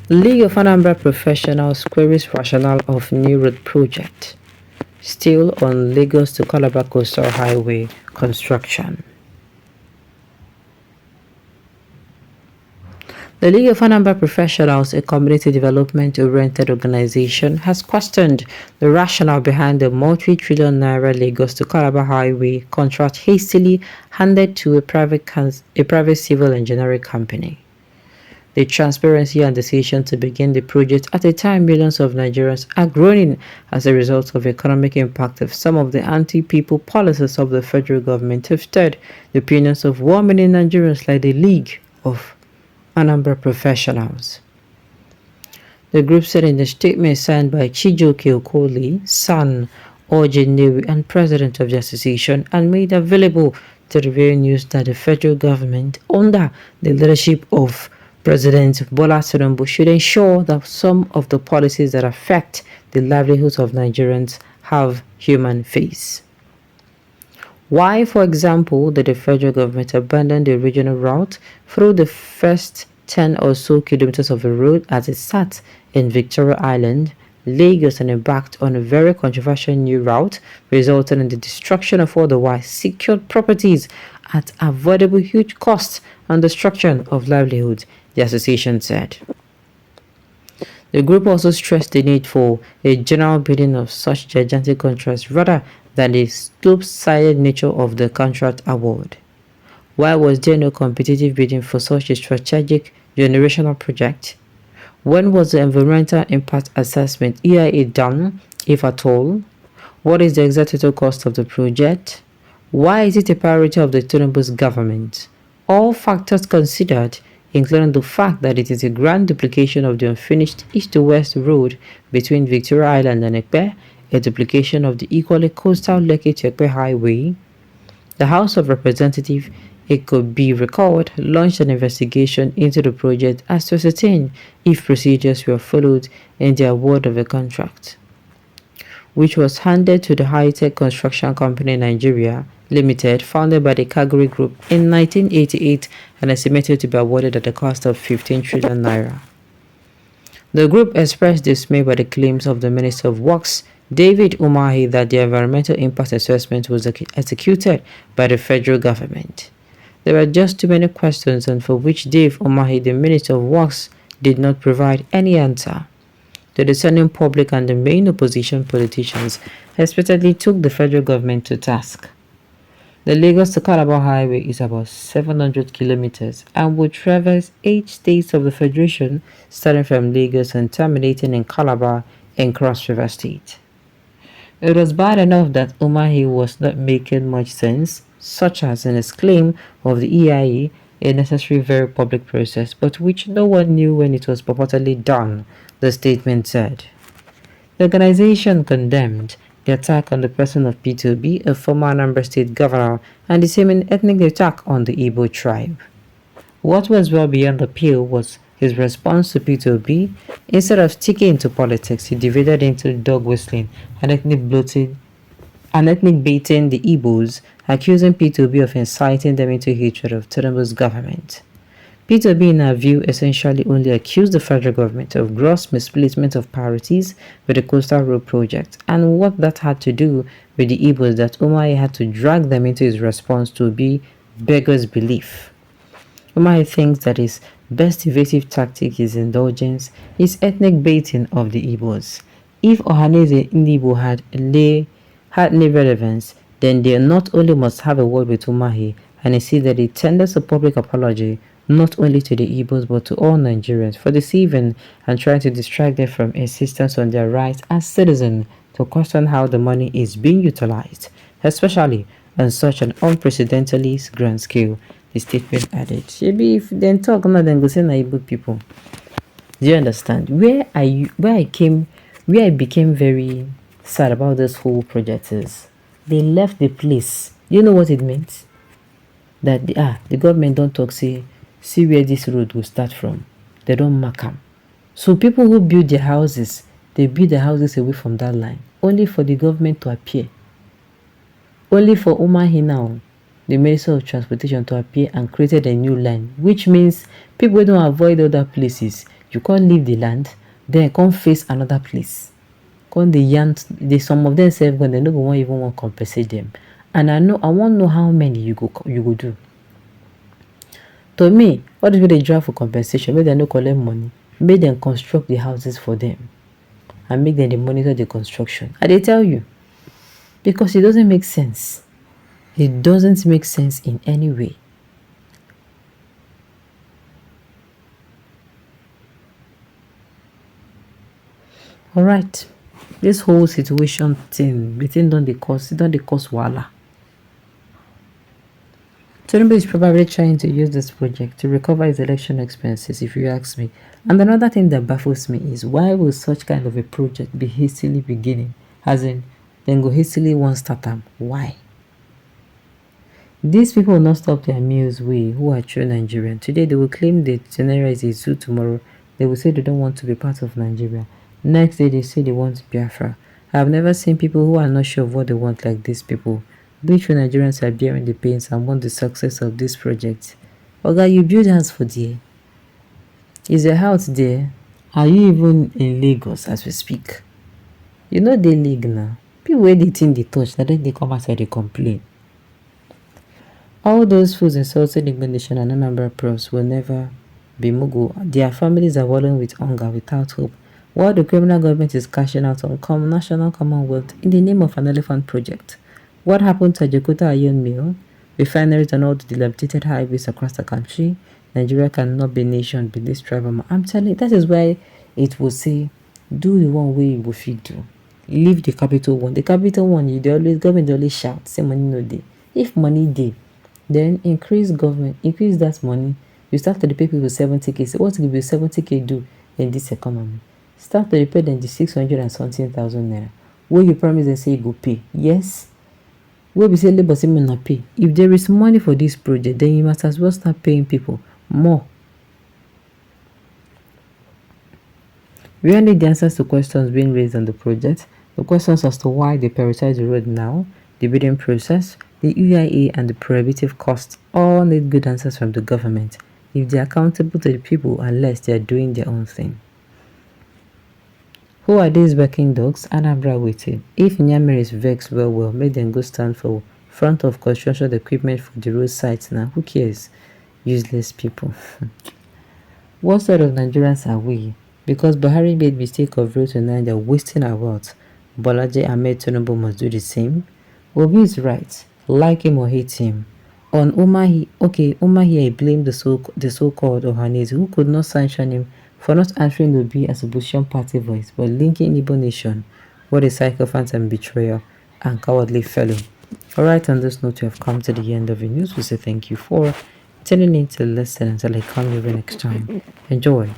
League of Anambra Professionals queries rationale of new road project. Still on Lagos to Calabar Coastal Highway construction. The League of Anambra Professionals, a community development-oriented organization, has questioned the rationale behind the multi-trillion naira Lagos to Calabar Highway contract hastily handed to a private civil engineering company. The transparency and decision to begin the project at a time millions of Nigerians are groaning as a result of economic impact of some of the anti-people policies of the federal government have stirred the opinions of 1 million Nigerians like the League of Anambra Professionals. The group said in a statement signed by Chijoke Okoli, son, Ojenewi, and president of the association, and made available to the Real News that the federal government, under the leadership of President Bola Tinubu, should ensure that some of the policies that affect the livelihoods of Nigerians have human face. Why, for example, did the federal government abandon the original route through the first 10 or so kilometers of the road as it sat in Victoria Island, Lagos, and embarked on a very controversial new route, resulting in the destruction of otherwise secured properties at avoidable huge cost and destruction of livelihoods, the association said. The group also stressed the need for a general bidding of such gigantic contracts rather than the slope-sided nature of the contract award. Why was there no competitive bidding for such a strategic generational project? When was the environmental impact assessment EIA done, if at all? What is the exact total cost of the project? Why is it a priority of the Tinubu'S government? All factors considered, including the fact that it is a grand duplication of the unfinished east-to-west road between Victoria Island and Ekpe, a duplication of the equally coastal Lekki to Ekpe Highway. The House of Representatives, it could be recalled, launched an investigation into the project as to ascertain if procedures were followed in the award of a contract, which was handed to the High-Tech Construction Company Nigeria Limited, founded by the Kaguri Group in 1988 and estimated to be awarded at a cost of 15 trillion naira. The group expressed dismay by the claims of the Minister of Works, David Umahi, that the environmental impact assessment was executed by the federal government. There are just too many questions, and for which Dave Umahi, the Minister of Works, did not provide any answer. The discerning public and the main opposition politicians expectedly took the federal government to task. The Lagos to Calabar Highway is about 700 kilometers and will traverse 8 states of the Federation, starting from Lagos and terminating in Calabar in Cross River State. It was bad enough that Umahi was not making much sense, such as in his claim of the EIA, a necessary very public process, but which no one knew when it was purportedly done, the statement said. The organization condemned the attack on the person of P2B, a former Anambra State governor, and the same ethnic attack on the Igbo tribe. What was well beyond appeal was his response to P2B. Instead of sticking into politics, he divided into dog whistling and ethnic baiting the Igbos, accusing P2B of inciting them into hatred of Tinubu'S government. P2B, in our view, essentially only accused the federal government of gross misplacement of priorities with the Coastal Road project, and what that had to do with the Igbos that Umahi had to drag them into his response to be beggar's belief. Umahi thinks that his best evasive tactic is indulgence, is ethnic baiting of the Igbos. If Ohaneze Igbo had any relevance, then they not only must have a word with Umahi, and I see that he tenders a public apology not only to the Igbos but to all Nigerians for deceiving and trying to distract them from insistence on their rights as citizens to question how the money is being utilized, especially on such an unprecedentedly grand scale, the statement added. Maybe if they talk, now then go say na Igbo people. Do you understand? Where I became very sad about this whole project is they left the place. You know what it meant? That the government don't talk, see where this road will start from. They don't mark them. So people who build their houses, they build their houses away from that line, only for the government to appear. Only for Umahi now, the Minister of Transportation, to appear and created a new line, which means people don't avoid other places. You can't leave the land, then come face another place. Come the yarn, some of them say when they no go wan even want compensate them. And I want know how many you go do. To me, all the people they draft for compensation, make them no collect money, make them construct the houses for them, and make them they monitor the construction. And they tell you, because it doesn't make sense. It doesn't make sense in any way. Alright, this whole situation thing, the thing don't they cause wahala. Tinubu is probably trying to use this project to recover his election expenses, if you ask me. And another thing that baffles me is why will such kind of a project be hastily beginning? As in, then go hastily one start them. Why? These people will not stop their meals way who are true Nigerian. Today they will claim that Nigeria is a zoo, tomorrow they will say they don't want to be part of Nigeria. Next day they say they want Biafra. I have never seen people who are not sure of what they want like these people. Which Nigerians are bearing the pains and want the success of this project. Oga, you build house for there. Is your house there? Are you even in Lagos as we speak? You know they league now. People where they think they touch, now then they come outside they complain. All those fools insulting Igbo Nation and Anambra pros will never be Mugu. Their families are wallowing with hunger without hope, while the criminal government is cashing out on national commonwealth in the name of an elephant project. What happened to Ajakuta Iron Mill, refineries and all the dilapidated highways across the country? Nigeria cannot be a nation with this tribal. I'm telling you, that is why it will say, do the one way you will fit do. Leave the capital one. The capital one, government always shout, say money no day. If money day, then increase that money. You start to pay people 70k. So what will you 70k do in this economy? Start to pay them the 600 and something thousand naira. Where you promise and say you go pay. Yes. Where we say labor say not pay. If there is money for this project, then you must as well start paying people more. We only need the answers to questions being raised on the project. The questions as to why they prioritize the road now, the bidding process, the EIA and the prohibitive costs all need good answers from the government if they are accountable to the people unless they are doing their own thing. Who are these working dogs? Anambra waiting. If Nyamere is vexed well, make them go stand for front of construction equipment for the road sites now. Who cares? Useless people. What sort of Nigerians are we? Because Buhari made mistake of road to Niger wasting our wealth, Bolaji Ahmed Tinubu must do the same? Obi is right. Like him or hate him. On Umahi, I blame the so-called Ohanese who could not sanction him for not answering Obi as opposition party voice, but linking Igbo Nation. What a sycophant and betrayer and cowardly fellow. Alright, on this note, you have come to the end of the news. We say thank you for tuning in to listen until I come here next time. Enjoy.